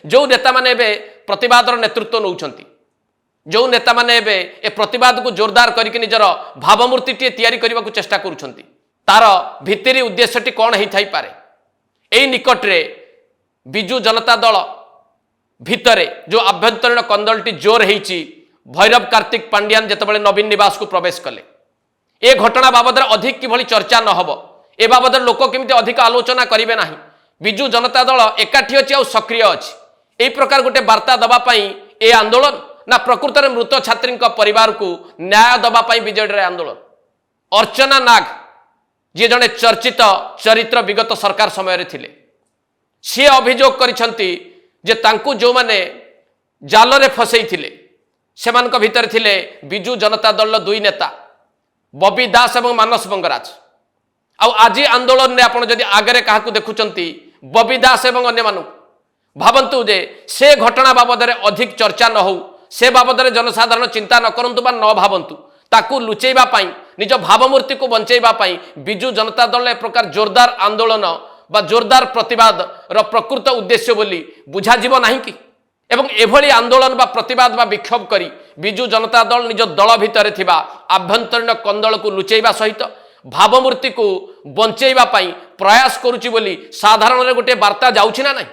जो नेता माने एबे प्रतिवादर नेतृत्व नौछंती जो नेता माने एबे ए प्रतिवाद को जोरदार करके निजर भावमूर्ति टी तैयारी करने को चेष्टा करुछंती तार भितरी उद्देश्यटी कौन ही थाई पारे एई निकटरे बिजु जनता दल भितरे जो आभ्यंतरीण कंदलटी जोर होईची भैरव कार्तिक पांड्यान जेतेबेले नवीन निवास को प्रवेश कले ए घटना बाबद अधिक किभली चर्चा न हबो ए बाबद लोक केमिति अधिक आलोचना करिवे नाही बिजु जनता दल एकाठी अछि आ सक्रिय अछि एई प्रकार गोटे वार्ता दबा पई ए आंदोलन ना प्रकृत में मृत छात्री परिवार को न्याय दबा पई बीजेडी आंदोलन अर्चना नाग जी जड़े चर्चित चरित्र विगत सरकार समय थिले सी अभियोग करिसंती जे तांकु जो माने जाल रे फसई थिले सेमानक भितर थिले बिजु जनता दल दुई नेता बबी दास एवं मानस बंगराज आज आंदोलन ने आपण जदि आगरे काहाकू देखुचंती बबी दास एवं अन्य मानु भावंतु जे से घटना बाबद अधिक चर्चा न हो से बाबद जनसाधारण चिंता न करंतु बा न भावंतु ताकू लुचेबा पाई निज भावमूर्ति को बंचेबा पाई बिजु जनता दल एक प्रकार जोरदार आंदोलन बा जोरदार प्रतिवाद र प्रकृत उद्देश्य बोली बुझा जीव नाही कि एवं एभली आंदोलन बा प्रतिवाद बा विक्षोभ करी बिजु जनता दल निज दल भितर थिबा आभ्यंतरीण कंदल को लुचेबा सहित भावमूर्ति को बंचेबा पाई प्रयास करुची बोली साधारण गोटे वार्ता जाउछि ना नाही।